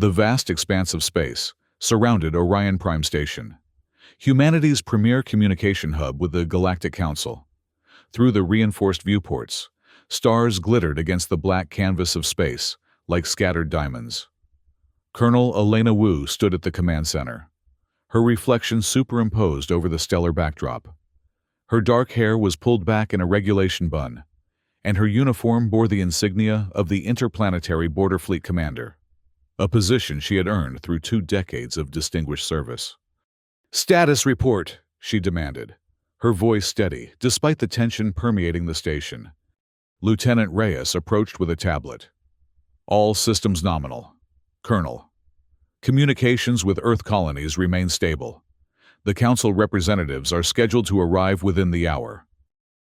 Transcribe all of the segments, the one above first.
The vast expanse of space surrounded Orion Prime Station, humanity's premier communication hub with the Galactic Council. Through the reinforced viewports, stars glittered against the black canvas of space like scattered diamonds. Colonel Elena Wu stood at the command center, her reflection superimposed over the stellar backdrop. Her dark hair was pulled back in a regulation bun, and her uniform bore the insignia of the Interplanetary Border Fleet Commander, a position she had earned through 2 decades of distinguished service. "Status report," she demanded, her voice steady despite the tension permeating the station. Lieutenant Reyes approached with a tablet. "All systems nominal. Colonel. Communications with Earth colonies remain stable. The Council representatives are scheduled to arrive within the hour."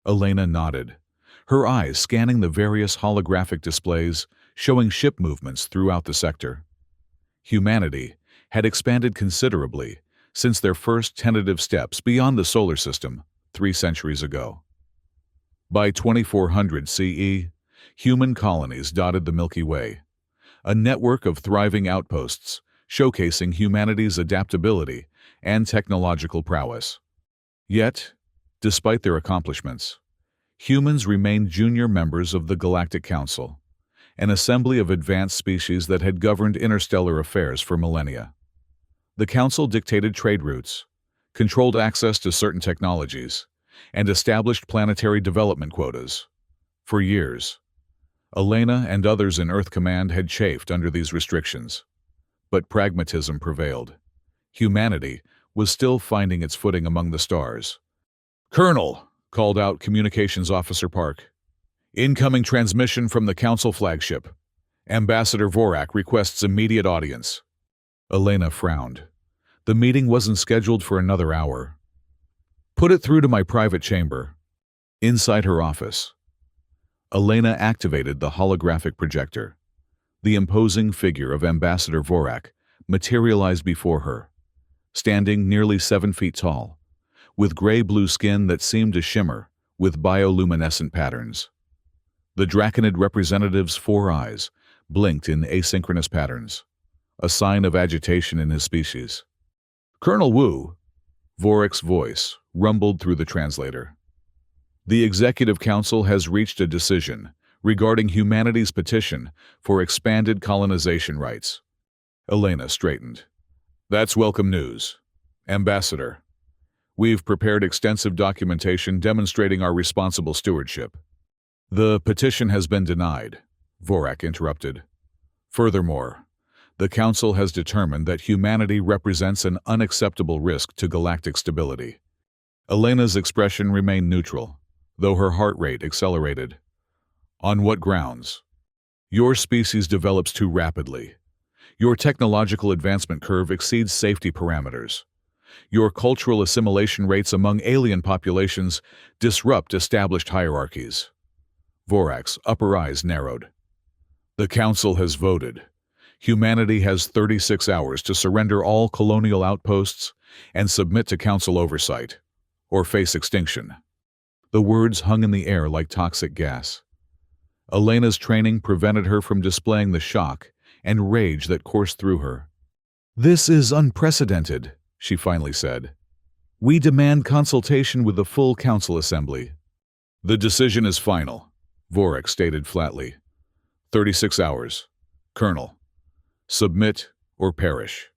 Elena nodded, her eyes scanning the various holographic displays showing ship movements throughout the sector. Humanity had expanded considerably since their first tentative steps beyond the solar system 3 centuries ago. By 2400 CE, human colonies dotted the Milky Way, a network of thriving outposts showcasing humanity's adaptability and technological prowess. Yet, despite their accomplishments, humans remained junior members of the Galactic Council, an assembly of advanced species that had governed interstellar affairs for millennia. The Council dictated trade routes, controlled access to certain technologies, and established planetary development quotas. For years, Elena and others in Earth Command had chafed under these restrictions, but pragmatism prevailed. Humanity was still finding its footing among the stars. "Colonel," called out Communications Officer Park. "Incoming transmission from the Council flagship. Ambassador Vorak requests immediate audience." Elena frowned. The meeting wasn't scheduled for another hour. "Put it through to my private chamber." Inside her office, Elena activated the holographic projector. The imposing figure of Ambassador Vorak materialized before her, standing nearly 7 feet tall, with gray-blue skin that seemed to shimmer with bioluminescent patterns. The Draconid representative's 4 eyes blinked in asynchronous patterns, a sign of agitation in his species. "Colonel Wu," Vorak's voice rumbled through the translator. "The Executive Council has reached a decision regarding humanity's petition for expanded colonization rights." Elena straightened. "That's welcome news, Ambassador. We've prepared extensive documentation demonstrating our responsible stewardship." "The petition has been denied," Vorak interrupted. "Furthermore, the Council has determined that humanity represents an unacceptable risk to galactic stability." Elena's expression remained neutral, though her heart rate accelerated. "On what grounds?" "Your species develops too rapidly. Your technological advancement curve exceeds safety parameters. Your cultural assimilation rates among alien populations disrupt established hierarchies." Vorak's upper eyes narrowed. "The Council has voted. Humanity has 36 hours to surrender all colonial outposts and submit to Council oversight, or face extinction." The words hung in the air like toxic gas. Elena's training prevented her from displaying the shock and rage that coursed through her. "This is unprecedented," she finally said. "We demand consultation with the full Council Assembly." "The decision is final," Vorak stated flatly. 36 hours. Colonel. Submit or perish."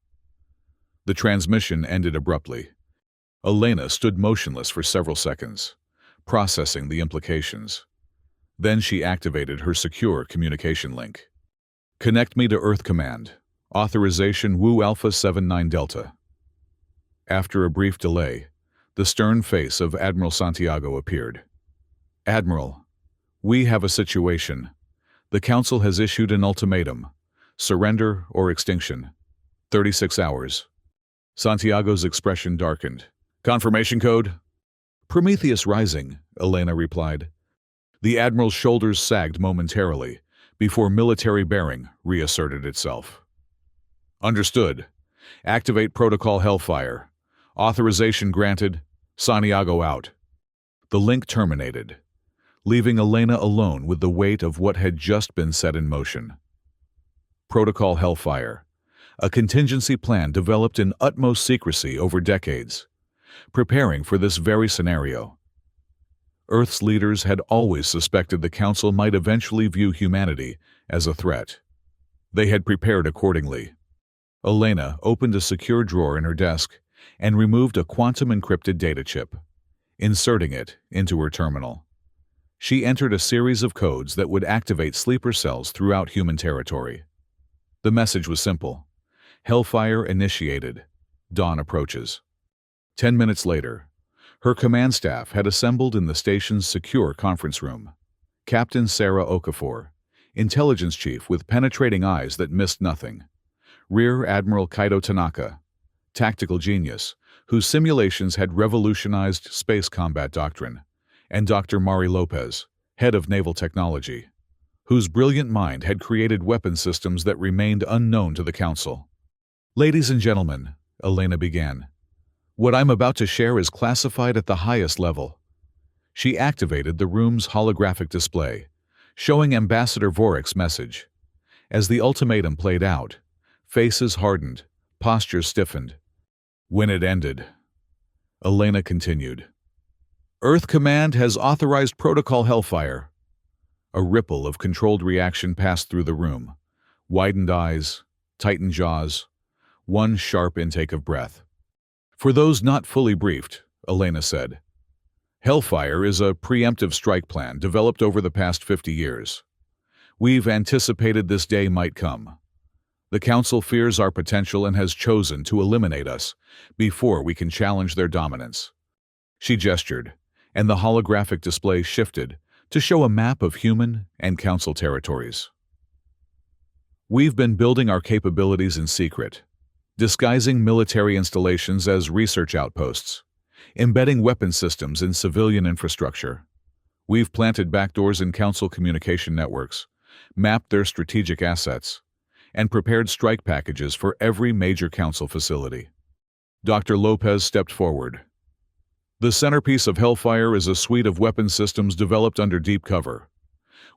The transmission ended abruptly. Elena stood motionless for several seconds, processing the implications. Then she activated her secure communication link. "Connect me to Earth Command. Authorization Wu Alpha 79 Delta." After a brief delay, the stern face of Admiral Santiago appeared. "Admiral, we have a situation. The Council has issued an ultimatum. Surrender or extinction. 36 hours. Santiago's expression darkened. "Confirmation code?" "Prometheus Rising," Elena replied. The Admiral's shoulders sagged momentarily before military bearing reasserted itself. "Understood. Activate Protocol Hellfire. Authorization granted. Santiago out." The link terminated, leaving Elena alone with the weight of what had just been set in motion. Protocol Hellfire, a contingency plan developed in utmost secrecy over decades, preparing for this very scenario. Earth's leaders had always suspected the Council might eventually view humanity as a threat. They had prepared accordingly. Elena opened a secure drawer in her desk and removed a quantum-encrypted data chip, inserting it into her terminal. She entered a series of codes that would activate sleeper cells throughout human territory. The message was simple. Hellfire initiated. Dawn approaches. 10 minutes later, her command staff had assembled in the station's secure conference room. Captain Sarah Okafor, intelligence chief with penetrating eyes that missed nothing. Rear Admiral Kaito Tanaka, tactical genius, whose simulations had revolutionized space combat doctrine, and Dr. Mari Lopez, head of naval technology, whose brilliant mind had created weapon systems that remained unknown to the Council. "Ladies and gentlemen," Elena began, "what I'm about to share is classified at the highest level." She activated the room's holographic display, showing Ambassador Vorik's message. As the ultimatum played out, faces hardened, postures stiffened. When it ended, Elena continued, "Earth Command has authorized Protocol Hellfire." A ripple of controlled reaction passed through the room. Widened eyes, tightened jaws, one sharp intake of breath. "For those not fully briefed," Elena said, "Hellfire is a preemptive strike plan developed over the past 50 years. We've anticipated this day might come. The Council fears our potential and has chosen to eliminate us before we can challenge their dominance." She gestured, and the holographic display shifted to show a map of human and Council territories. "We've been building our capabilities in secret, disguising military installations as research outposts, embedding weapon systems in civilian infrastructure. We've planted backdoors in Council communication networks, mapped their strategic assets, and prepared strike packages for every major Council facility." Dr. Lopez stepped forward. "The centerpiece of Hellfire is a suite of weapon systems developed under deep cover.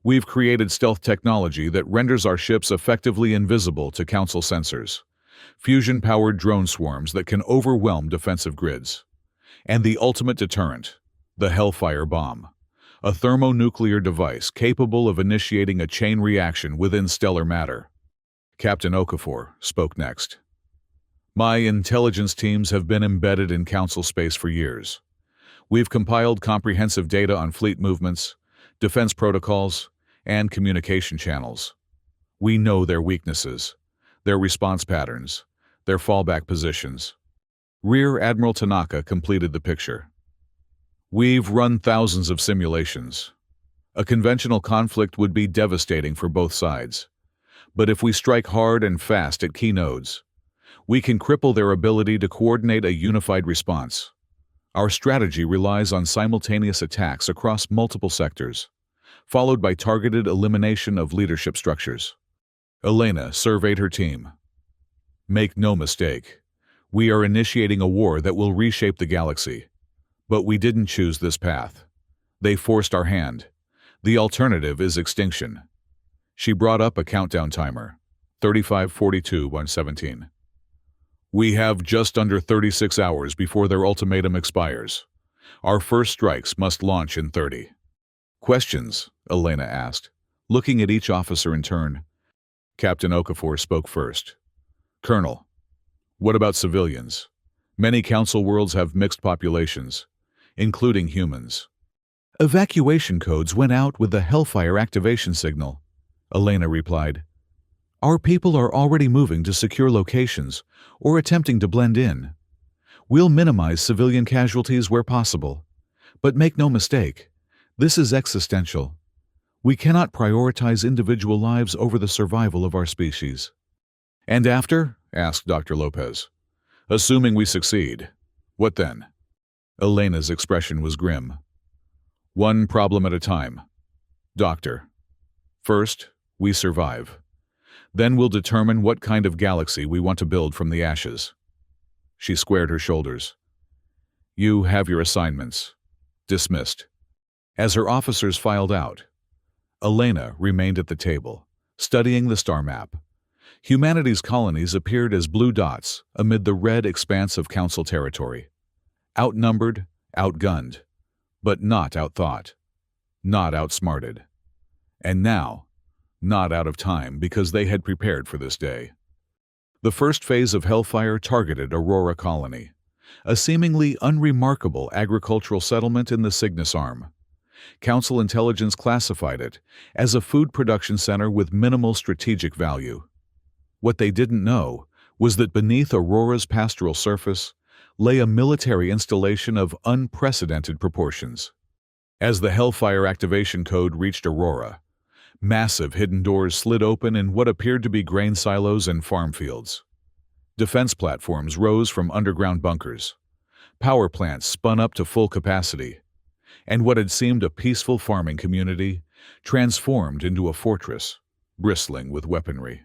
We've created stealth technology that renders our ships effectively invisible to Council sensors, fusion-powered drone swarms that can overwhelm defensive grids, and the ultimate deterrent, the Hellfire bomb, a thermonuclear device capable of initiating a chain reaction within stellar matter." Captain Okafor spoke next. "My intelligence teams have been embedded in Council space for years. We've compiled comprehensive data on fleet movements, defense protocols, and communication channels. We know their weaknesses, their response patterns, their fallback positions." Rear Admiral Tanaka completed the picture. "We've run thousands of simulations. A conventional conflict would be devastating for both sides. But if we strike hard and fast at key nodes, we can cripple their ability to coordinate a unified response. Our strategy relies on simultaneous attacks across multiple sectors, followed by targeted elimination of leadership structures." Elena surveyed her team. "Make no mistake, we are initiating a war that will reshape the galaxy. But we didn't choose this path. They forced our hand. The alternative is extinction." She brought up a countdown timer, 35:42:117. "We have just under 36 hours before their ultimatum expires. Our first strikes must launch in 30. "Questions?" Elena asked, looking at each officer in turn. Captain Okafor spoke first. "Colonel, what about civilians? Many Council worlds have mixed populations, including humans." "Evacuation codes went out with the Hellfire activation signal," Elena replied. "Our people are already moving to secure locations or attempting to blend in. We'll minimize civilian casualties where possible. But make no mistake, this is existential. We cannot prioritize individual lives over the survival of our species." "And after?" asked Dr. Lopez. "Assuming we succeed, what then?" Elena's expression was grim. "One problem at a time. Doctor, first, we survive. Then we'll determine what kind of galaxy we want to build from the ashes." She squared her shoulders. "You have your assignments. Dismissed." As her officers filed out, Elena remained at the table, studying the star map. Humanity's colonies appeared as blue dots amid the red expanse of Council territory. Outnumbered, outgunned, but not outthought, not outsmarted. And now, not out of time because they had prepared for this day. The first phase of Hellfire targeted Aurora Colony, a seemingly unremarkable agricultural settlement in the Cygnus Arm. Council intelligence classified it as a food production center with minimal strategic value. What they didn't know was that beneath Aurora's pastoral surface lay a military installation of unprecedented proportions. As the Hellfire activation code reached Aurora, massive hidden doors slid open in what appeared to be grain silos and farm fields. Defense platforms rose from underground bunkers. Power plants spun up to full capacity, and what had seemed a peaceful farming community transformed into a fortress, bristling with weaponry.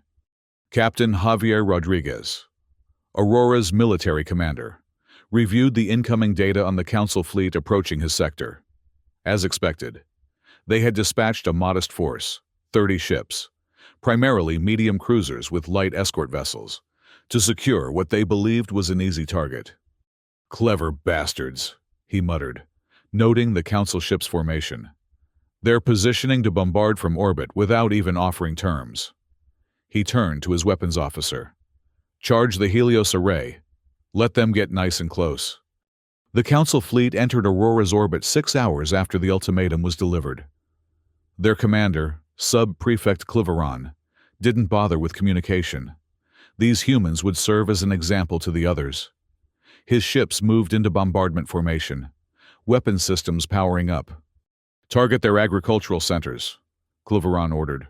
Captain Javier Rodriguez, Aurora's military commander, reviewed the incoming data on the Council fleet approaching his sector. As expected, they had dispatched a modest force, 30 ships, primarily medium cruisers with light escort vessels, to secure what they believed was an easy target. "Clever bastards," he muttered, noting the Council ship's formation. "They're positioning to bombard from orbit without even offering terms." He turned to his weapons officer. "Charge the Helios array. Let them get nice and close." The Council fleet entered Aurora's orbit 6 hours after the ultimatum was delivered. Their commander, Sub-Prefect Cliveron, didn't bother with communication. These humans would serve as an example to the others. His ships moved into bombardment formation, weapon systems powering up. "Target their agricultural centers," Cliveron ordered.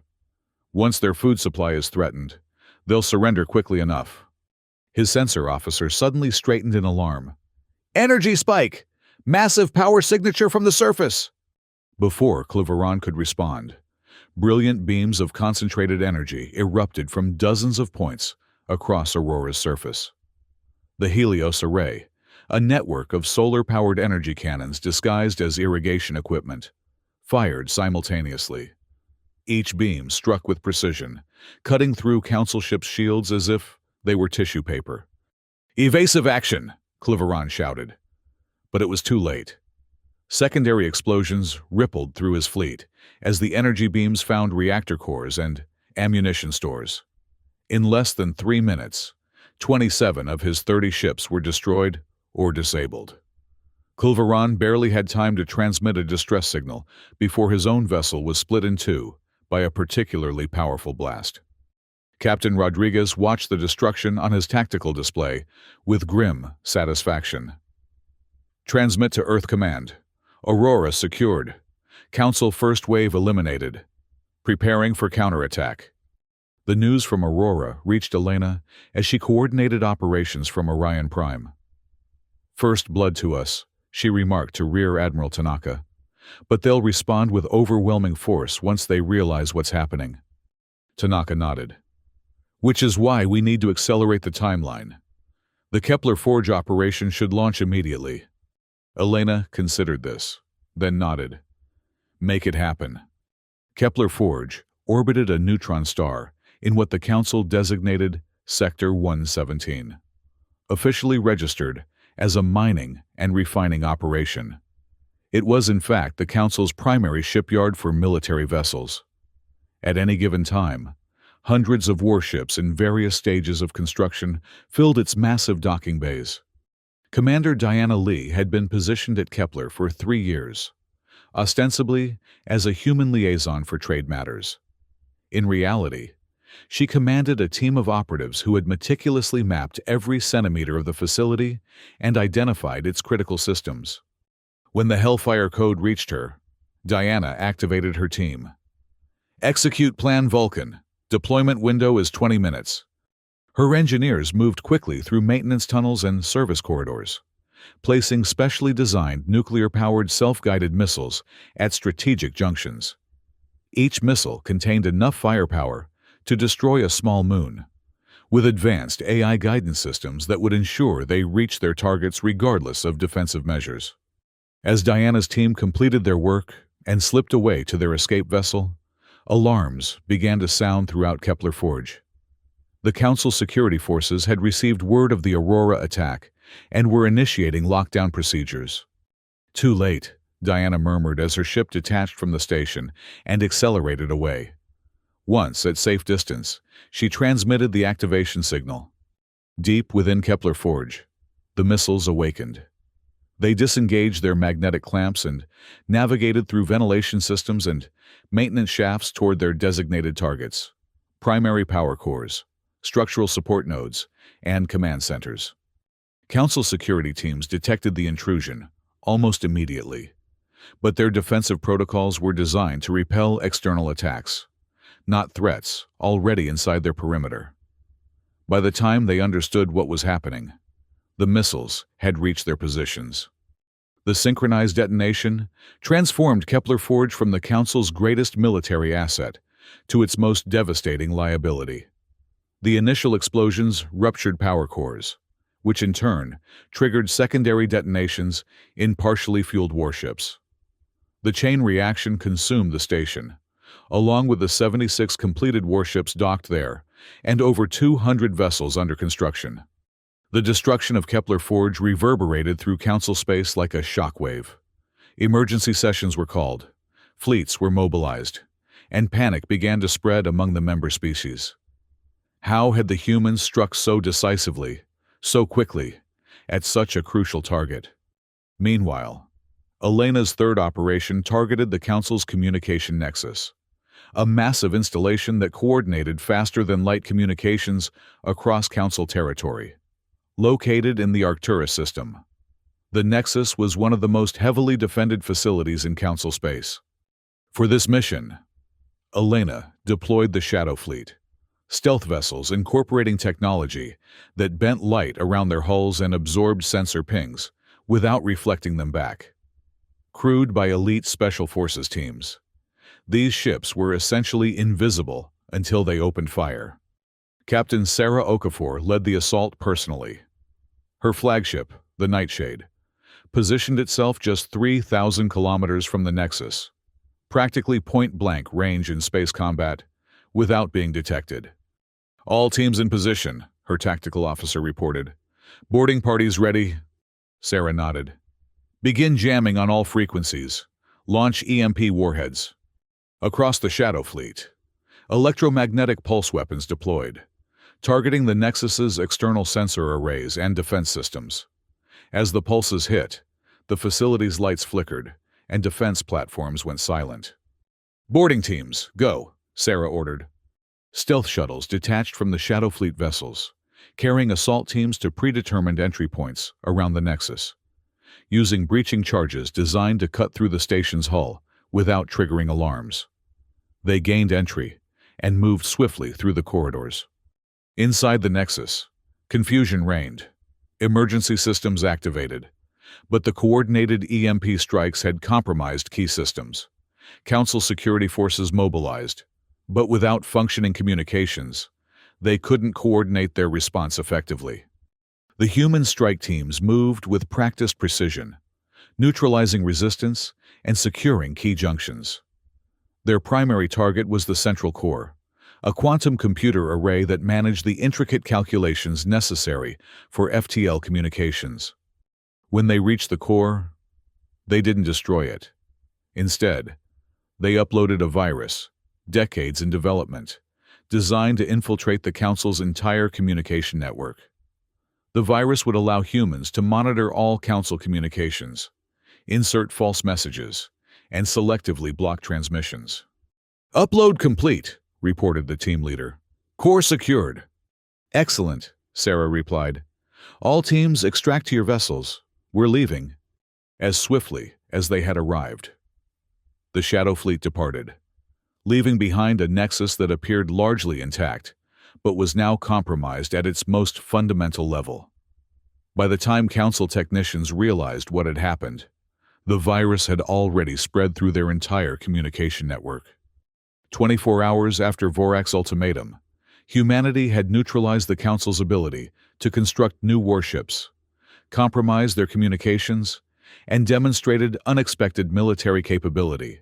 "Once their food supply is threatened, they'll surrender quickly enough." His sensor officer suddenly straightened in alarm. "Energy spike! Massive power signature from the surface!" Before Cliveron could respond, brilliant beams of concentrated energy erupted from dozens of points across Aurora's surface. The Helios array, a network of solar-powered energy cannons disguised as irrigation equipment, fired simultaneously. Each beam struck with precision, cutting through Council ships' shields as if they were tissue paper. "Evasive action!" Cliveron shouted. But it was too late. Secondary explosions rippled through his fleet as the energy beams found reactor cores and ammunition stores. In less than 3 minutes, 27 of his 30 ships were destroyed or disabled. Cliveron barely had time to transmit a distress signal before his own vessel was split in two by a particularly powerful blast. Captain Rodriguez watched the destruction on his tactical display with grim satisfaction. "Transmit to Earth Command. Aurora secured. Council first wave eliminated. Preparing for counterattack." The news from Aurora reached Elena as she coordinated operations from Orion Prime. "First blood to us," she remarked to Rear Admiral Tanaka. "But they'll respond with overwhelming force once they realize what's happening." Tanaka nodded. "Which is why we need to accelerate the timeline. The Kepler Forge operation should launch immediately." Elena considered this, then nodded. "Make it happen." Kepler Forge orbited a neutron star in what the Council designated Sector 117, officially registered as a mining and refining operation. It was in fact the Council's primary shipyard for military vessels. At any given time, hundreds of warships in various stages of construction filled its massive docking bays. Commander Diana Lee had been positioned at Kepler for 3 years, ostensibly as a human liaison for trade matters. In reality, she commanded a team of operatives who had meticulously mapped every centimeter of the facility and identified its critical systems. When the Hellfire code reached her, Diana activated her team. "Execute Plan Vulcan. Deployment window is 20 minutes. Her engineers moved quickly through maintenance tunnels and service corridors, placing specially designed nuclear-powered self-guided missiles at strategic junctions. Each missile contained enough firepower to destroy a small moon, with advanced AI guidance systems that would ensure they reached their targets regardless of defensive measures. As Diana's team completed their work and slipped away to their escape vessel, alarms began to sound throughout Kepler Forge. The Council security forces had received word of the Aurora attack and were initiating lockdown procedures. "Too late," Diana murmured as her ship detached from the station and accelerated away. Once at safe distance, she transmitted the activation signal. Deep within Kepler Forge, the missiles awakened. They disengaged their magnetic clamps and navigated through ventilation systems and maintenance shafts toward their designated targets: primary power cores, structural support nodes, and command centers. Council security teams detected the intrusion almost immediately, but their defensive protocols were designed to repel external attacks, not threats already inside their perimeter. By the time they understood what was happening, the missiles had reached their positions. The synchronized detonation transformed Kepler Forge from the Council's greatest military asset to its most devastating liability. The initial explosions ruptured power cores, which in turn triggered secondary detonations in partially fueled warships. The chain reaction consumed the station, along with the 76 completed warships docked there and over 200 vessels under construction. The destruction of Kepler Forge reverberated through Council space like a shockwave. Emergency sessions were called, fleets were mobilized, and panic began to spread among the member species. How had the humans struck so decisively, so quickly, at such a crucial target? Meanwhile, Elena's third operation targeted the Council's communication nexus, a massive installation that coordinated faster-than-light communications across Council territory. Located in the Arcturus system, the Nexus was one of the most heavily defended facilities in Council space. For this mission, Elena deployed the Shadow Fleet, stealth vessels incorporating technology that bent light around their hulls and absorbed sensor pings without reflecting them back. Crewed by elite Special Forces teams, these ships were essentially invisible until they opened fire. Captain Sarah Okafor led the assault personally. Her flagship, the Nightshade, positioned itself just 3,000 kilometers from the Nexus, practically point-blank range in space combat, without being detected. "All teams in position," her tactical officer reported. "Boarding parties ready?" Sarah nodded. "Begin jamming on all frequencies. Launch EMP warheads." Across the Shadow Fleet, electromagnetic pulse weapons deployed, targeting the Nexus's external sensor arrays and defense systems. As the pulses hit, the facility's lights flickered, and defense platforms went silent. "Boarding teams, go," Sarah ordered. Stealth shuttles detached from the Shadow Fleet vessels, carrying assault teams to predetermined entry points around the Nexus, using breaching charges designed to cut through the station's hull without triggering alarms. They gained entry and moved swiftly through the corridors. Inside the Nexus, confusion reigned. Emergency systems activated, but the coordinated EMP strikes had compromised key systems. Council security forces mobilized, but without functioning communications, they couldn't coordinate their response effectively. The human strike teams moved with practiced precision, neutralizing resistance and securing key junctions. Their primary target was the Central Core, a quantum computer array that managed the intricate calculations necessary for FTL communications. When they reached the core, they didn't destroy it. Instead, they uploaded a virus, decades in development, designed to infiltrate the Council's entire communication network. The virus would allow humans to monitor all Council communications, insert false messages, and selectively block transmissions. "Upload complete," reported the team leader. "Core secured." "Excellent," Sarah replied. "All teams extract to your vessels. We're leaving." As swiftly as they had arrived, the Shadow Fleet departed, leaving behind a Nexus that appeared largely intact, but was now compromised at its most fundamental level. By the time Council technicians realized what had happened, the virus had already spread through their entire communication network. 24 hours after Vorak's ultimatum, humanity had neutralized the Council's ability to construct new warships, compromised their communications, and demonstrated unexpected military capability.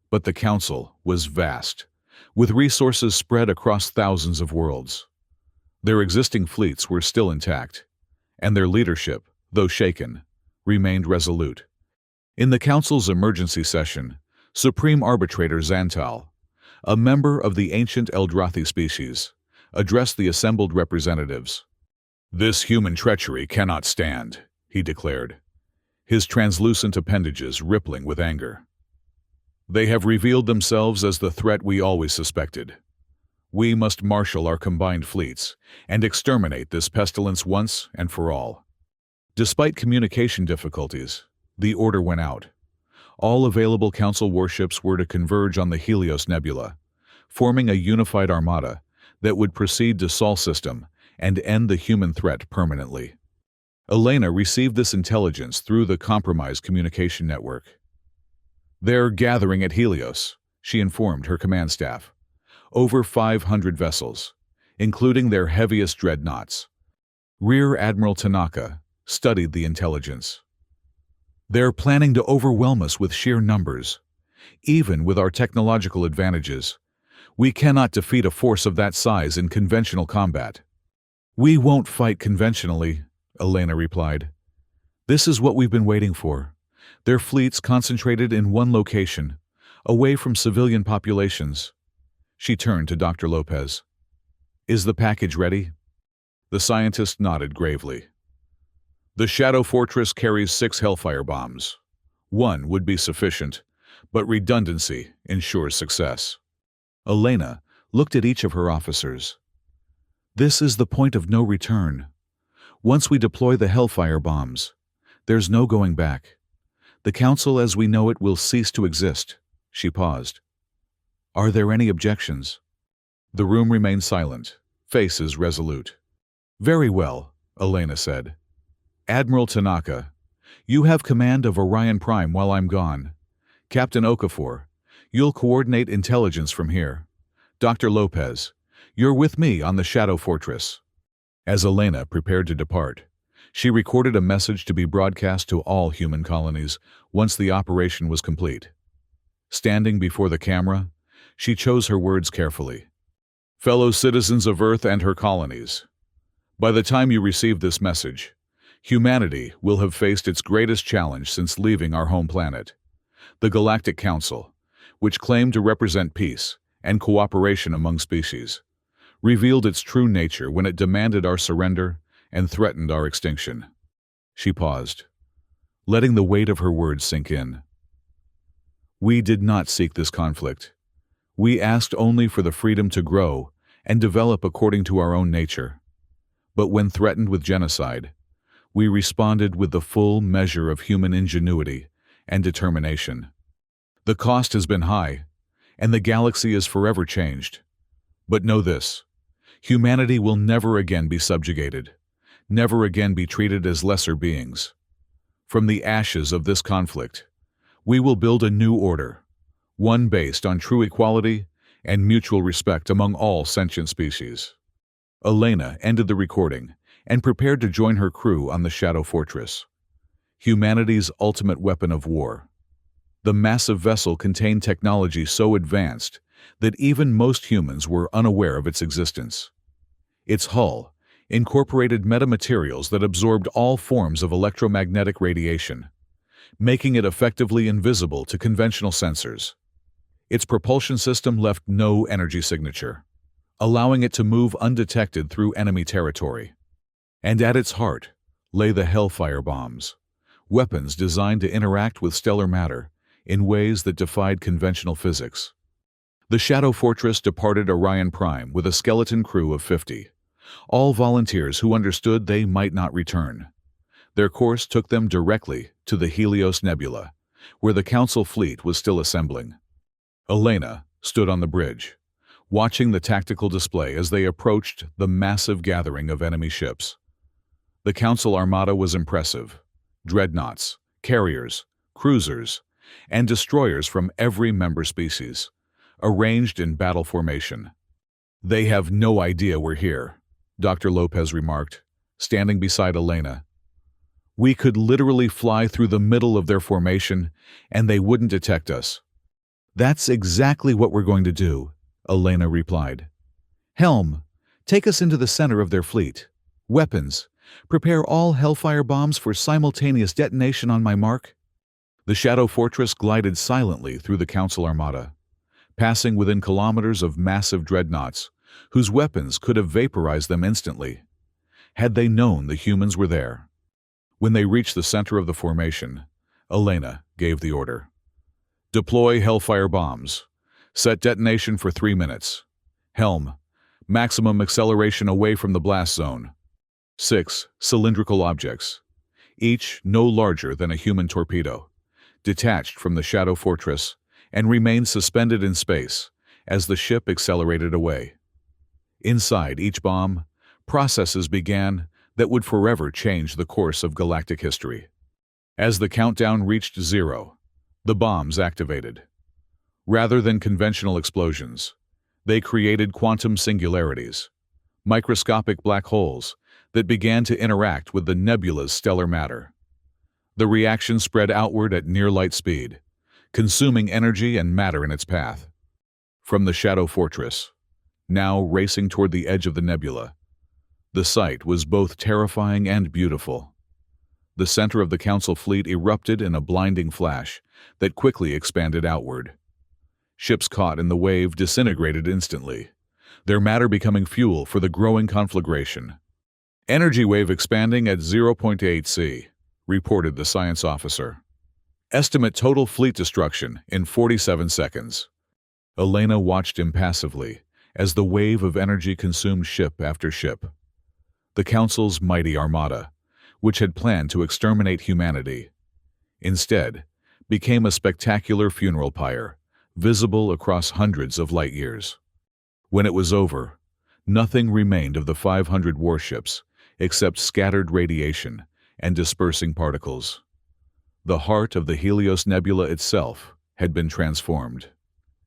But the Council was vast, with resources spread across thousands of worlds. Their existing fleets were still intact, and their leadership, though shaken, remained resolute. In the Council's emergency session, Supreme Arbitrator Xantal, a member of the ancient Eldrathi species, addressed the assembled representatives. "This human treachery cannot stand," he declared, his translucent appendages rippling with anger. "They have revealed themselves as the threat we always suspected. We must marshal our combined fleets and exterminate this pestilence once and for all." Despite communication difficulties, the order went out. All available Council warships were to converge on the Helios Nebula, forming a unified armada that would proceed to Sol system and end the human threat permanently. Elena received this intelligence through the compromised communication network. "They're gathering at Helios," she informed her command staff. "Over 500 vessels, including their heaviest dreadnoughts." Rear Admiral Tanaka studied the intelligence. "They're planning to overwhelm us with sheer numbers. Even with our technological advantages, we cannot defeat a force of that size in conventional combat." "We won't fight conventionally," Elena replied. "This is what we've been waiting for. Their fleets concentrated in one location, away from civilian populations." She turned to Dr. Lopez. "Is the package ready?" The scientist nodded gravely. "The Shadow Fortress carries 6 Hellfire bombs. 1 would be sufficient, but redundancy ensures success." Elena looked at each of her officers. "This is the point of no return. Once we deploy the Hellfire bombs, there's no going back. The Council as we know it will cease to exist." She paused. "Are there any objections?" The room remained silent, faces resolute. "Very well," Elena said. "Admiral Tanaka, you have command of Orion Prime while I'm gone. Captain Okafor, you'll coordinate intelligence from here. Dr. Lopez, you're with me on the Shadow Fortress." As Elena prepared to depart, she recorded a message to be broadcast to all human colonies once the operation was complete. Standing before the camera, she chose her words carefully. "Fellow citizens of Earth and her colonies, by the time you receive this message, humanity will have faced its greatest challenge since leaving our home planet. The Galactic Council, which claimed to represent peace and cooperation among species, revealed its true nature when it demanded our surrender and threatened our extinction." She paused, letting the weight of her words sink in. "We did not seek this conflict. We asked only for the freedom to grow and develop according to our own nature. But when threatened with genocide, we responded with the full measure of human ingenuity and determination. The cost has been high, and the galaxy is forever changed. But know this: humanity will never again be subjugated, never again be treated as lesser beings. From the ashes of this conflict, we will build a new order, one based on true equality and mutual respect among all sentient species." Elena ended the recording and prepared to join her crew on the Shadow Fortress, humanity's ultimate weapon of war. The massive vessel contained technology so advanced that even most humans were unaware of its existence. Its hull incorporated metamaterials that absorbed all forms of electromagnetic radiation, making it effectively invisible to conventional sensors. Its propulsion system left no energy signature, allowing it to move undetected through enemy territory. And at its heart lay the Hellfire bombs, weapons designed to interact with stellar matter in ways that defied conventional physics. The Shadow Fortress departed Orion Prime with a skeleton crew of 50, all volunteers who understood they might not return. Their course took them directly to the Helios Nebula, where the Council fleet was still assembling. Elena stood on the bridge, watching the tactical display as they approached the massive gathering of enemy ships. The Council armada was impressive: dreadnoughts, carriers, cruisers, and destroyers from every member species, arranged in battle formation. "They have no idea we're here," Dr. Lopez remarked, standing beside Elena. "We could literally fly through the middle of their formation, and they wouldn't detect us." "That's exactly what we're going to do," Elena replied. "Helm, Take us into the center of their fleet. Weapons. Prepare all Hellfire bombs for simultaneous detonation on my mark." The Shadow Fortress glided silently through the Council Armada, passing within kilometers of massive dreadnoughts, whose weapons could have vaporized them instantly, had they known the humans were there. When they reached the center of the formation, Elena gave the order. "Deploy Hellfire bombs. Set detonation for 3 minutes. Helm, maximum acceleration away from the blast zone. 6 cylindrical objects, each no larger than a human torpedo, detached from the Shadow Fortress and remained suspended in space as the ship accelerated away. Inside each bomb, processes began that would forever change the course of galactic history. As the countdown reached 0, the bombs activated. Rather than conventional explosions, they created quantum singularities, microscopic black holes that began to interact with the nebula's stellar matter. The reaction spread outward at near light speed, consuming energy and matter in its path. From the Shadow Fortress, now racing toward the edge of the nebula, the sight was both terrifying and beautiful. The center of the Council fleet erupted in a blinding flash that quickly expanded outward. Ships caught in the wave disintegrated instantly, their matter becoming fuel for the growing conflagration. "Energy wave expanding at 0.8 C, reported the science officer. "Estimate total fleet destruction in 47 seconds. Elena watched impassively as the wave of energy consumed ship after ship. The Council's mighty armada, which had planned to exterminate humanity, instead became a spectacular funeral pyre, visible across hundreds of light years. When it was over, nothing remained of the 500 warships except scattered radiation and dispersing particles. The heart of the Helios Nebula itself had been transformed,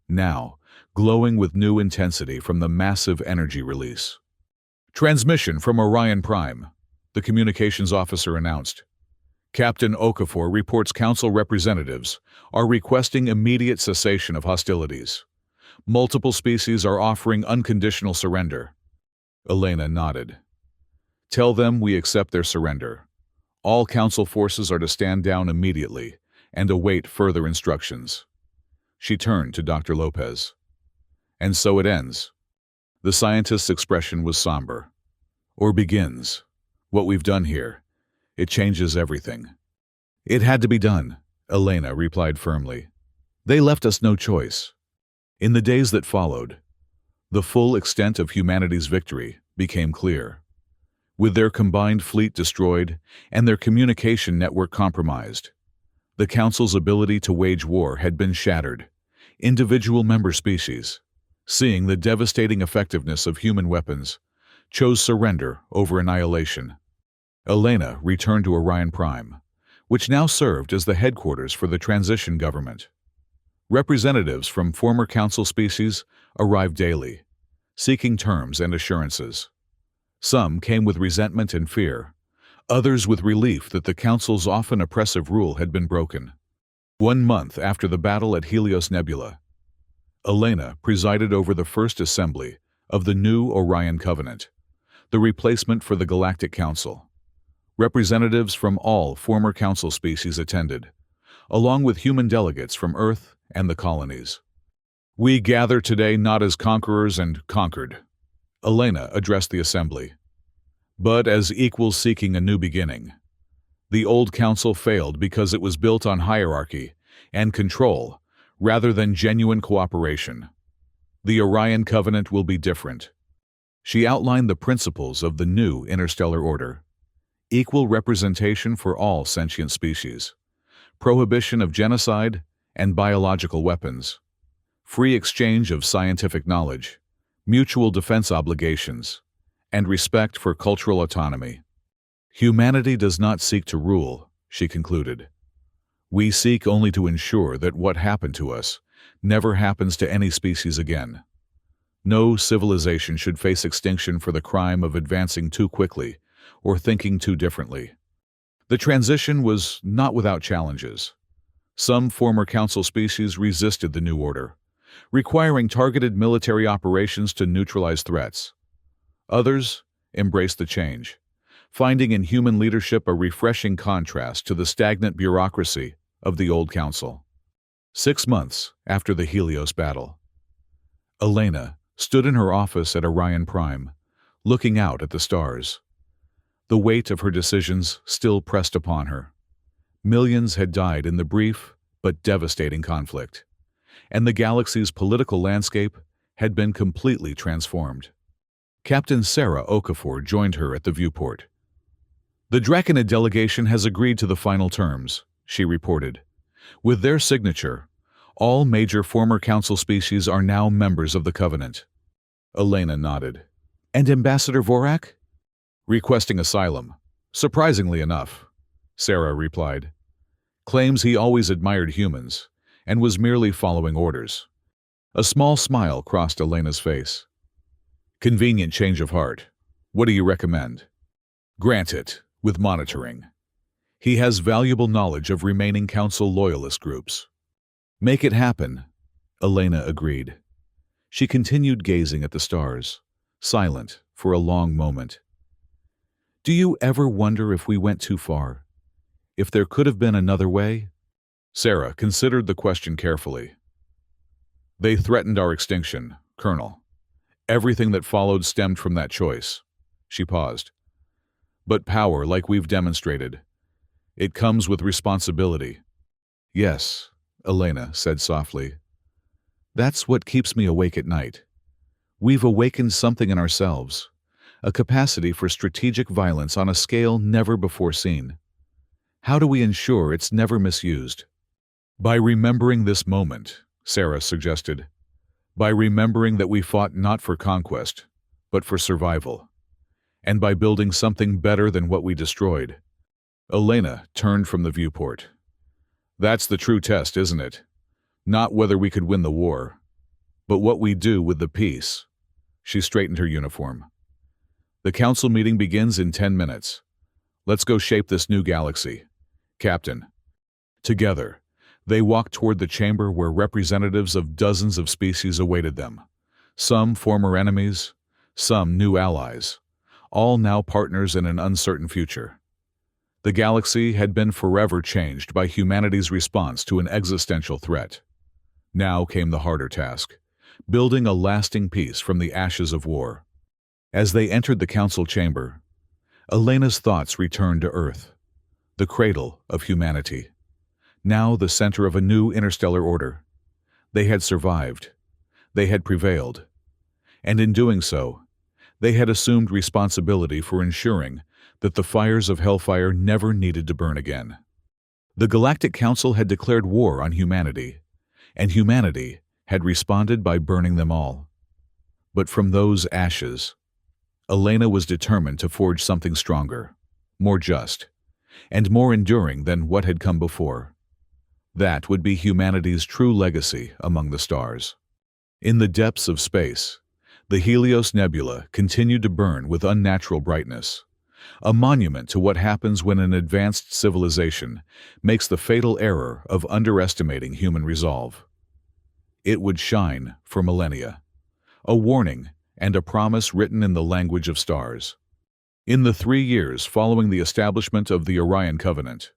now glowing with new intensity from the massive energy release. "Transmission from Orion Prime," the communications officer announced. "Captain Okafor reports Council representatives are requesting immediate cessation of hostilities. Multiple species are offering unconditional surrender." Elena nodded. "Tell them we accept their surrender. All Council forces are to stand down immediately and await further instructions." She turned to Dr. Lopez. "And so it ends." The scientist's expression was somber. "Or begins. What we've done here, it changes everything." "It had to be done," Elena replied firmly. "They left us no choice." In the days that followed, the full extent of humanity's victory became clear. With their combined fleet destroyed and their communication network compromised, the Council's ability to wage war had been shattered. Individual member species, seeing the devastating effectiveness of human weapons, chose surrender over annihilation. Elena returned to Orion Prime, which now served as the headquarters for the transition government. Representatives from former Council species arrived daily, seeking terms and assurances. Some came with resentment and fear, others with relief that the Council's often oppressive rule had been broken. 1 month after the battle at Helios Nebula, Elena presided over the first assembly of the new Orion Covenant, the replacement for the Galactic Council. Representatives from all former Council species attended, along with human delegates from Earth and the colonies. "We gather today not as conquerors and conquered," Elena addressed the assembly, "but as equals seeking a new beginning. The old Council failed because it was built on hierarchy and control rather than genuine cooperation. The Orion Covenant will be different." She outlined the principles of the new interstellar order: equal representation for all sentient species, prohibition of genocide and biological weapons, free exchange of scientific knowledge, mutual defense obligations, and respect for cultural autonomy. "Humanity does not seek to rule," she concluded. "We seek only to ensure that what happened to us never happens to any species again. No civilization should face extinction for the crime of advancing too quickly or thinking too differently." The transition was not without challenges. Some former Council species resisted the new order, requiring targeted military operations to neutralize threats. Others embraced the change, finding in human leadership a refreshing contrast to the stagnant bureaucracy of the old council. 6 months after the Helios battle, Elena stood in her office at Orion Prime, looking out at the stars. The weight of her decisions still pressed upon her. Millions had died in the brief but devastating conflict, and the galaxy's political landscape had been completely transformed. Captain Sarah Okafor joined her at the viewport. "The Draconid delegation has agreed to the final terms," she reported. "With their signature, all major former Council species are now members of the Covenant." Elena nodded. "And Ambassador Vorak?" "Requesting asylum. Surprisingly enough," Sarah replied. "Claims he always admired humans and was merely following orders." A small smile crossed Elena's face. "Convenient change of heart. What do you recommend?" "Grant it, with monitoring. He has valuable knowledge of remaining Council loyalist groups." "Make it happen," Elena agreed. She continued gazing at the stars, silent for a long moment. "Do you ever wonder if we went too far? If there could have been another way?" Sarah considered the question carefully. "They threatened our extinction, Colonel. Everything that followed stemmed from that choice." She paused. "But power, like we've demonstrated, it comes with responsibility." "Yes," Elena said softly. "That's what keeps me awake at night. We've awakened something in ourselves, a capacity for strategic violence on a scale never before seen. How do we ensure it's never misused?" "By remembering this moment," Sarah suggested. "By remembering that we fought not for conquest, but for survival. And by building something better than what we destroyed." Elena turned from the viewport. "That's the true test, isn't it? Not whether we could win the war, but what we do with the peace." She straightened her uniform. "The council meeting begins in 10 minutes. Let's go shape this new galaxy. Captain." Together, they walked toward the chamber where representatives of dozens of species awaited them. Some former enemies, some new allies, all now partners in an uncertain future. The galaxy had been forever changed by humanity's response to an existential threat. Now came the harder task, building a lasting peace from the ashes of war. As they entered the council chamber, Elena's thoughts returned to Earth, the cradle of humanity. Now the center of a new interstellar order. They had survived. They had prevailed. And in doing so, they had assumed responsibility for ensuring that the fires of hellfire never needed to burn again. The Galactic Council had declared war on humanity, and humanity had responded by burning them all. But from those ashes, Elena was determined to forge something stronger, more just, and more enduring than what had come before. That would be humanity's true legacy among the stars. In the depths of space, the Helios Nebula continued to burn with unnatural brightness, a monument to what happens when an advanced civilization makes the fatal error of underestimating human resolve. It would shine for millennia, a warning and a promise written in the language of stars. In the 3 years following the establishment of the Orion Covenant,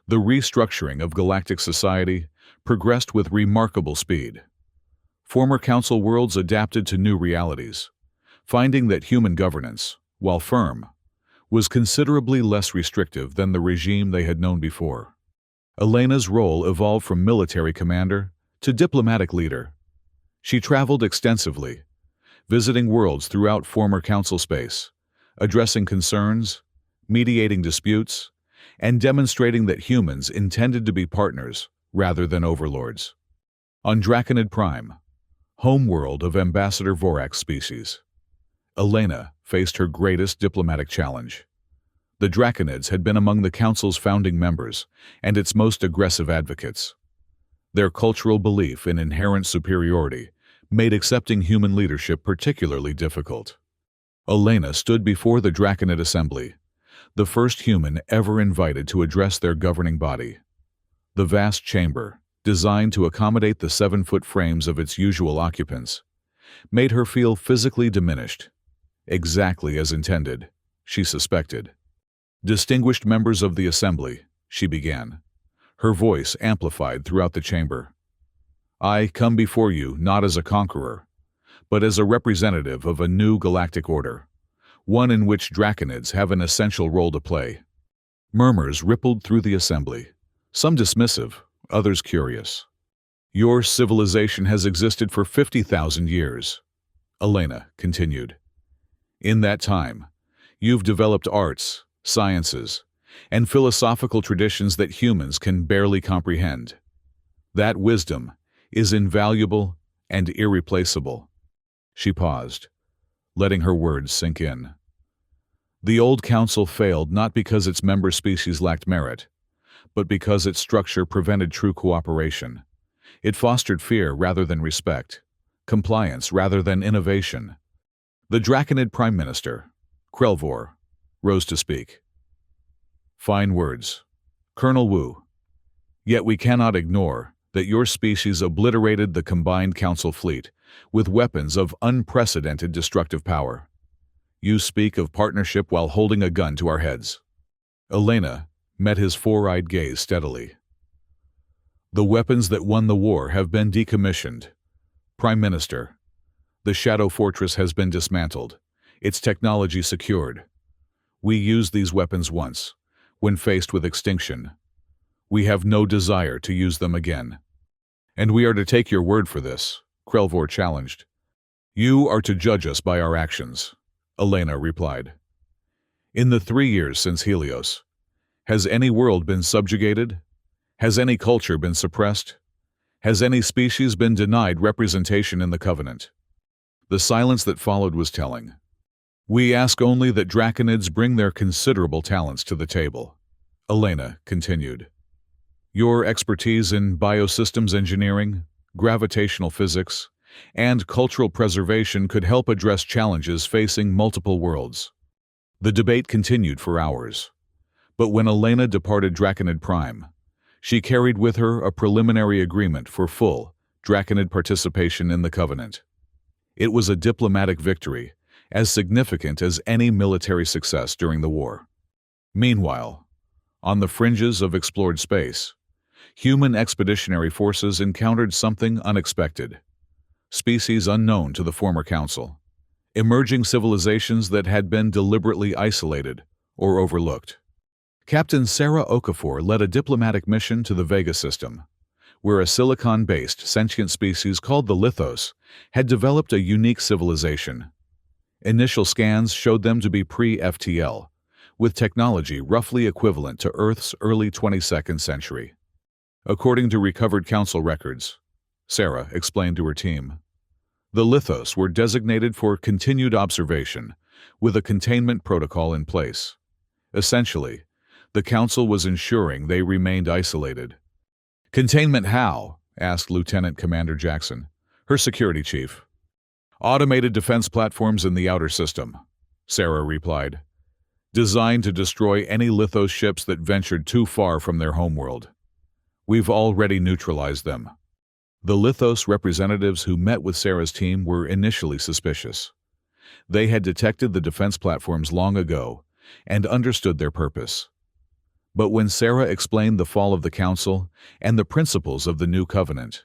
the restructuring of galactic society progressed with remarkable speed. Former Council worlds adapted to new realities, finding that human governance, while firm, was considerably less restrictive than the regime they had known before. Elena's role evolved from military commander to diplomatic leader. She traveled extensively, visiting worlds throughout former Council space, addressing concerns, mediating disputes, and demonstrating that humans intended to be partners rather than overlords. On Draconid Prime, homeworld of Ambassador Vorak's species, Elena faced her greatest diplomatic challenge. The Draconids had been among the Council's founding members and its most aggressive advocates. Their cultural belief in inherent superiority made accepting human leadership particularly difficult. Elena stood before the Draconid Assembly, the first human ever invited to address their governing body. The vast chamber, designed to accommodate the 7-foot frames of its usual occupants, made her feel physically diminished, Exactly as intended, she suspected. Distinguished members of the Assembly, she began, her voice amplified throughout the chamber. I come before you not as a conqueror, but as a representative of a new galactic order, one in which draconids have an essential role to play. Murmurs rippled through the assembly, some dismissive, others curious. Your civilization has existed for 50,000 years, Elena continued. In that time, you've developed arts, sciences, and philosophical traditions that humans can barely comprehend. That wisdom is invaluable and irreplaceable. She paused, letting her words sink in. The old council failed not because its member species lacked merit, but because its structure prevented true cooperation. It fostered fear rather than respect, compliance rather than innovation. The Draconid Prime Minister, Krelvor, rose to speak. Fine words, Colonel Wu. Yet we cannot ignore that your species obliterated the combined council fleet with weapons of unprecedented destructive power. You speak of partnership while holding a gun to our heads. Elena met his four-eyed gaze steadily. The weapons that won the war have been decommissioned. Prime Minister, the Shadow Fortress has been dismantled, its technology secured. We used these weapons once, when faced with extinction. We have no desire to use them again. And we are to take your word for this, Krelvor challenged. You are to judge us by our actions, Elena replied. In the 3 years since Helios, has any world been subjugated? Has any culture been suppressed? Has any species been denied representation in the Covenant? The silence that followed was telling. We ask only that draconids bring their considerable talents to the table, Elena continued. Your expertise in biosystems engineering, gravitational physics, and cultural preservation could help address challenges facing multiple worlds. The debate continued for hours. But when Elena departed Draconid Prime, she carried with her a preliminary agreement for full Draconid participation in the Covenant. It was a diplomatic victory, as significant as any military success during the war. Meanwhile, on the fringes of explored space, human expeditionary forces encountered something unexpected. Species unknown to the former council. Emerging civilizations that had been deliberately isolated or overlooked. Captain Sarah Okafor led a diplomatic mission to the Vega system, where a silicon-based sentient species called the Lithos had developed a unique civilization. Initial scans showed them to be pre-FTL, with technology roughly equivalent to Earth's early 22nd century. According to recovered council records, Sarah explained to her team, the Lithos were designated for continued observation, with a containment protocol in place. Essentially, the council was ensuring they remained isolated. Containment how? Asked Lieutenant Commander Jackson, her security chief. Automated defense platforms in the outer system, Sarah replied. Designed to destroy any Lithos ships that ventured too far from their homeworld. We've already neutralized them. The Lithos representatives who met with Sarah's team were initially suspicious. They had detected the defense platforms long ago and understood their purpose. But when Sarah explained the fall of the Council and the principles of the new covenant,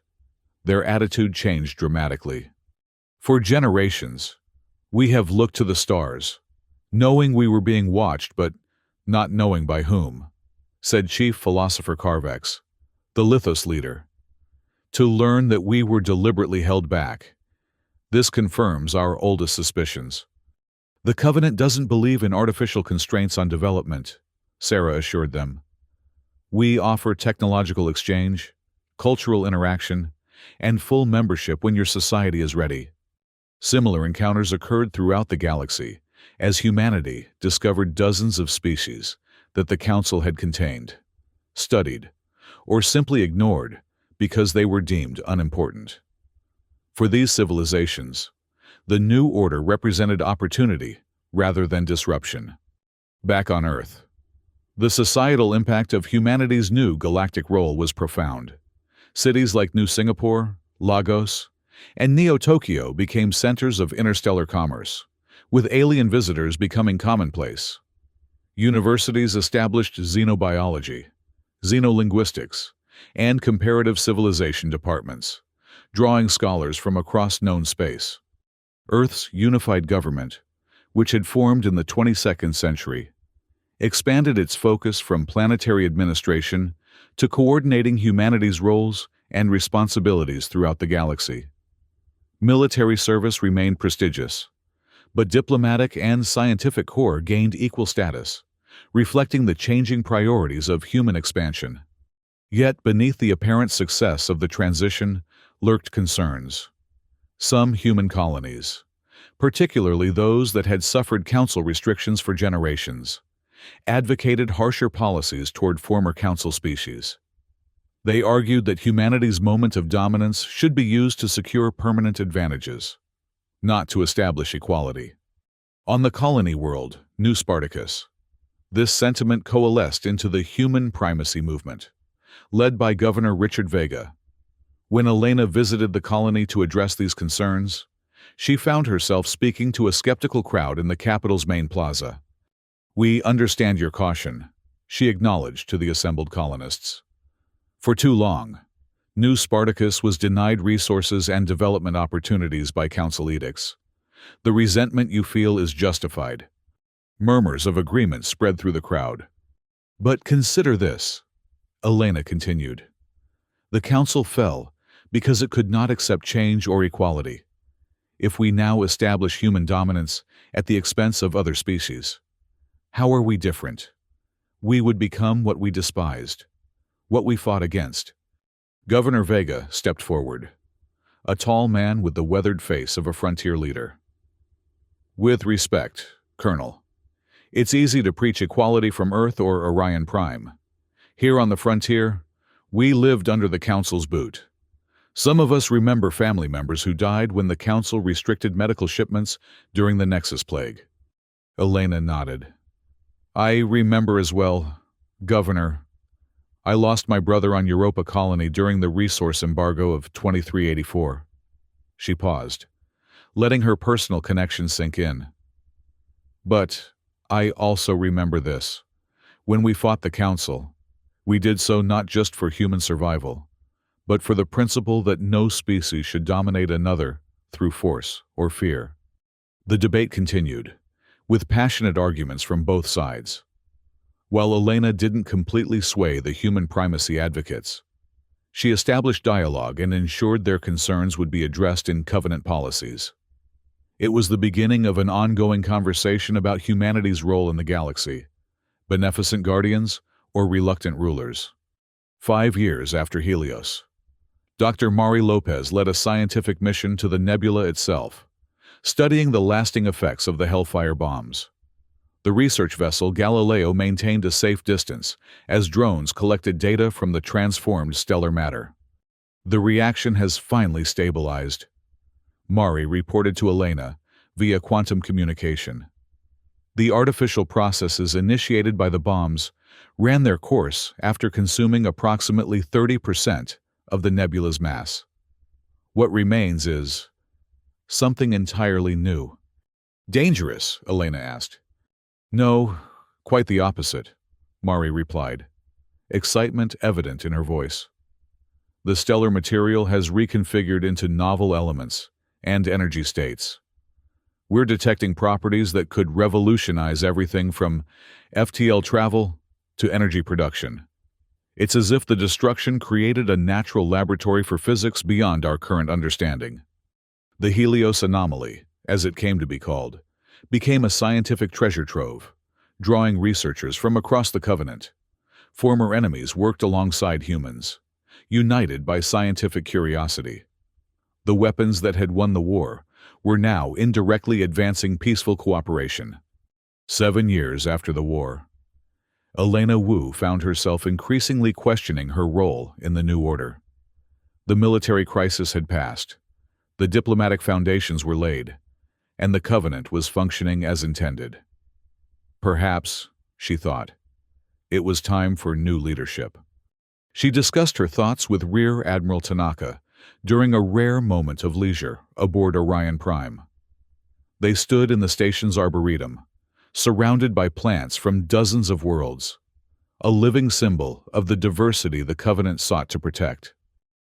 their attitude changed dramatically. For generations, we have looked to the stars, knowing we were being watched but not knowing by whom, said Chief Philosopher Carvex, the Lithos leader. To learn that we were deliberately held back. This confirms our oldest suspicions. The Covenant doesn't believe in artificial constraints on development, Sarah assured them. We offer technological exchange, cultural interaction, and full membership when your society is ready. Similar encounters occurred throughout the galaxy, as humanity discovered dozens of species that the Council had contained, studied, or simply ignored because they were deemed unimportant. For these civilizations, the new order represented opportunity rather than disruption. Back on Earth, the societal impact of humanity's new galactic role was profound. Cities like New Singapore, Lagos, and Neo-Tokyo became centers of interstellar commerce, with alien visitors becoming commonplace. Universities established xenobiology, xenolinguistics, and comparative civilization departments, drawing scholars from across known space. Earth's unified government, which had formed in the 22nd century, expanded its focus from planetary administration to coordinating humanity's roles and responsibilities throughout the galaxy. Military service remained prestigious, but diplomatic and scientific corps gained equal status, reflecting the changing priorities of human expansion. Yet beneath the apparent success of the transition lurked concerns. Some human colonies, particularly those that had suffered council restrictions for generations, advocated harsher policies toward former council species. They argued that humanity's moment of dominance should be used to secure permanent advantages, not to establish equality. On the colony world, New Spartacus, this sentiment coalesced into the human primacy movement, led by Governor Richard Vega. When Elena visited the colony to address these concerns, she found herself speaking to a skeptical crowd in the capital's main plaza. "We understand your caution," she acknowledged to the assembled colonists. For too long, New Spartacus was denied resources and development opportunities by council edicts. The resentment you feel is justified. Murmurs of agreement spread through the crowd. But consider this, Elena continued. The council fell because it could not accept change or equality. If we now establish human dominance at the expense of other species, how are we different? We would become what we despised, what we fought against. Governor Vega stepped forward, a tall man with the weathered face of a frontier leader. "With respect, Colonel, it's easy to preach equality from Earth or Orion Prime. Here on the frontier, we lived under the Council's boot. Some of us remember family members who died when the Council restricted medical shipments during the Nexus Plague." Elena nodded. "I remember as well, Governor. I lost my brother on Europa Colony during the resource embargo of 2384. She paused, letting her personal connection sink in. "But I also remember this. When we fought the Council, we did so not just for human survival, but for the principle that no species should dominate another through force or fear." The debate continued, with passionate arguments from both sides. While Elena didn't completely sway the human primacy advocates, she established dialogue and ensured their concerns would be addressed in covenant policies. It was the beginning of an ongoing conversation about humanity's role in the galaxy, beneficent guardians or reluctant rulers. 5 years after Helios, Dr. Mari Lopez led a scientific mission to the nebula itself, studying the lasting effects of the Hellfire bombs. The research vessel Galileo maintained a safe distance as drones collected data from the transformed stellar matter. "The reaction has finally stabilized," Mari reported to Elena via quantum communication. "The artificial processes initiated by the bombs ran their course after consuming approximately 30% of the nebula's mass. What remains is something entirely new." "Dangerous?" Elena asked. "No, quite the opposite," Mari replied, excitement evident in her voice. "The stellar material has reconfigured into novel elements and energy states. We're detecting properties that could revolutionize everything from FTL travel to energy production. It's as if the destruction created a natural laboratory for physics beyond our current understanding." The Helios anomaly, as it came to be called, became a scientific treasure trove, drawing researchers from across the Covenant. Former enemies worked alongside humans, united by scientific curiosity. The weapons that had won the war were now indirectly advancing peaceful cooperation. 7 years after the war, Elena Wu found herself increasingly questioning her role in the new order. The military crisis had passed, the diplomatic foundations were laid, and the Covenant was functioning as intended. Perhaps, she thought, it was time for new leadership. She discussed her thoughts with Rear Admiral Tanaka during a rare moment of leisure aboard Orion Prime. They stood in the station's arboretum, surrounded by plants from dozens of worlds, a living symbol of the diversity the Covenant sought to protect.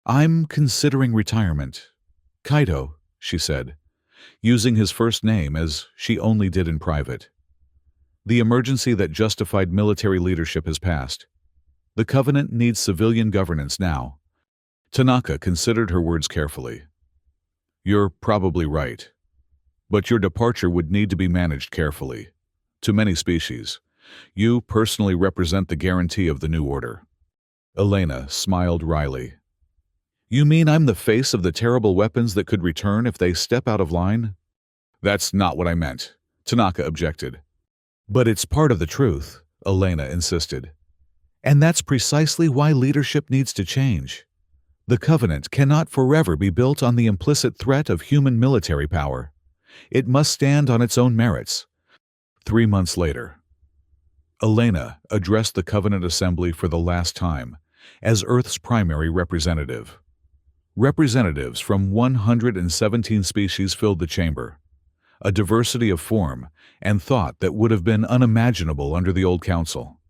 "I'm considering retirement. Kaito," she said, using his first name as she only did in private. "The emergency that justified military leadership has passed. The Covenant needs civilian governance now." Tanaka considered her words carefully. "You're probably right. But your departure would need to be managed carefully. To many species, you personally represent the guarantee of the new order." Elena smiled wryly. "You mean I'm the face of the terrible weapons that could return if they step out of line?" "That's not what I meant," Tanaka objected. "But it's part of the truth," Elena insisted. "And that's precisely why leadership needs to change. The Covenant cannot forever be built on the implicit threat of human military power. It must stand on its own merits." 3 months later, Elena addressed the Covenant Assembly for the last time as Earth's primary representative. Representatives from 117 species filled the chamber, a diversity of form and thought that would have been unimaginable under the old council.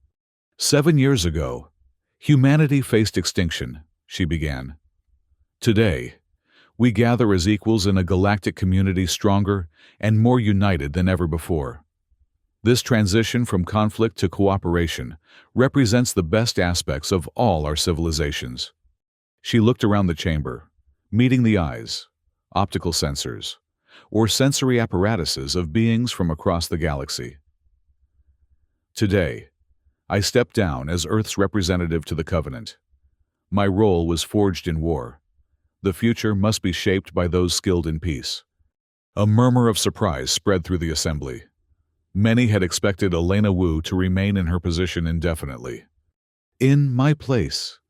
"7 years ago, humanity faced extinction," she began. "Today, we gather as equals in a galactic community stronger and more united than ever before. This transition from conflict to cooperation represents the best aspects of all our civilizations." She looked around the chamber, meeting the eyes, optical sensors, or sensory apparatuses of beings from across the galaxy. "Today, I stepped down as Earth's representative to the Covenant. My role was forged in war. The future must be shaped by those skilled in peace." A murmur of surprise spread through the assembly. Many had expected Elena Wu to remain in her position indefinitely. "In my place,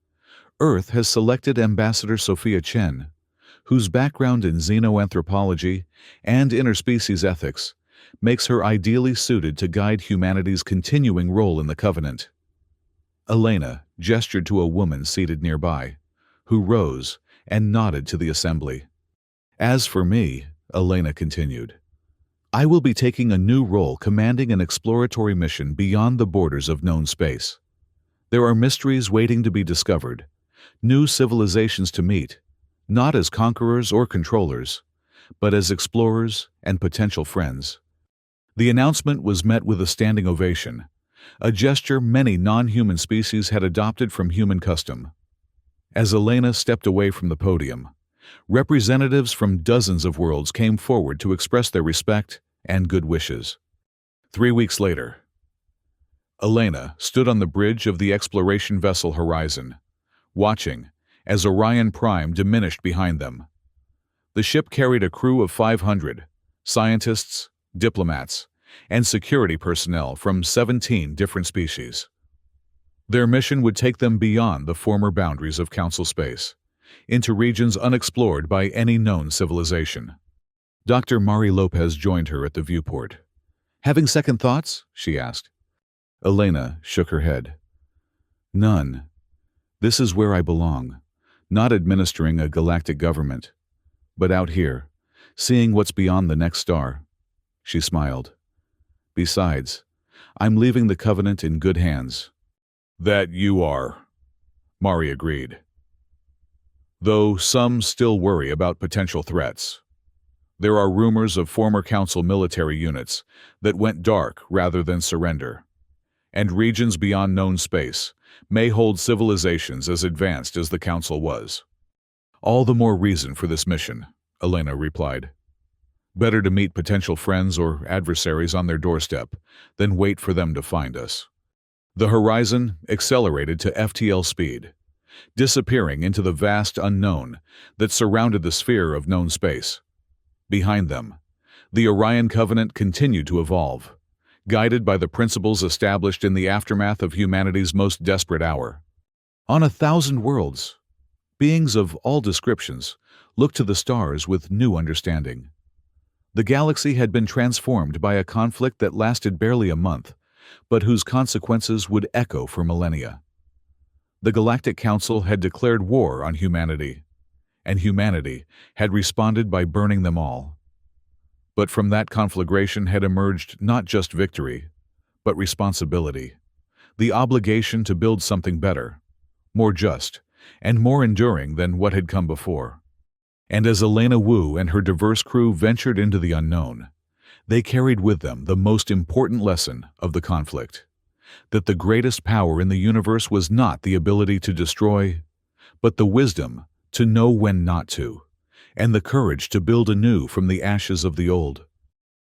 Earth has selected Ambassador Sophia Chen, whose background in xenoanthropology and interspecies ethics makes her ideally suited to guide humanity's continuing role in the Covenant." Elena gestured to a woman seated nearby, who rose and nodded to the assembly. "As for me," Elena continued, "I will be taking a new role commanding an exploratory mission beyond the borders of known space. There are mysteries waiting to be discovered, new civilizations to meet, not as conquerors or controllers, but as explorers and potential friends." The announcement was met with a standing ovation, a gesture many non-human species had adopted from human custom. As Elena stepped away from the podium, representatives from dozens of worlds came forward to express their respect and good wishes. 3 weeks later, Elena stood on the bridge of the exploration vessel Horizon, watching as Orion Prime diminished behind them. The ship carried a crew of 500, scientists, diplomats, and security personnel from 17 different species. Their mission would take them beyond the former boundaries of Council space, into regions unexplored by any known civilization. Dr. Mari Lopez joined her at the viewport. "Having second thoughts?" she asked. Elena shook her head. "None. This is where I belong, not administering a galactic government, but out here, seeing what's beyond the next star." She smiled. "Besides, I'm leaving the Covenant in good hands." "That you are," Mari agreed. "Though some still worry about potential threats. There are rumors of former Council military units that went dark rather than surrender, and regions beyond known space may hold civilizations as advanced as the Council was." "All the more reason for this mission," Elena replied. "Better to meet potential friends or adversaries on their doorstep than wait for them to find us." The Horizon accelerated to FTL speed, disappearing into the vast unknown that surrounded the sphere of known space. Behind them, the Orion Covenant continued to evolve, guided by the principles established in the aftermath of humanity's most desperate hour. On 1,000 worlds, beings of all descriptions looked to the stars with new understanding. The galaxy had been transformed by a conflict that lasted barely a month, but whose consequences would echo for millennia. The Galactic Council had declared war on humanity, and humanity had responded by burning them all. But from that conflagration had emerged not just victory, but responsibility, the obligation to build something better, more just, and more enduring than what had come before. And as Elena Wu and her diverse crew ventured into the unknown, they carried with them the most important lesson of the conflict: that the greatest power in the universe was not the ability to destroy, but the wisdom to know when not to, and the courage to build anew from the ashes of the old.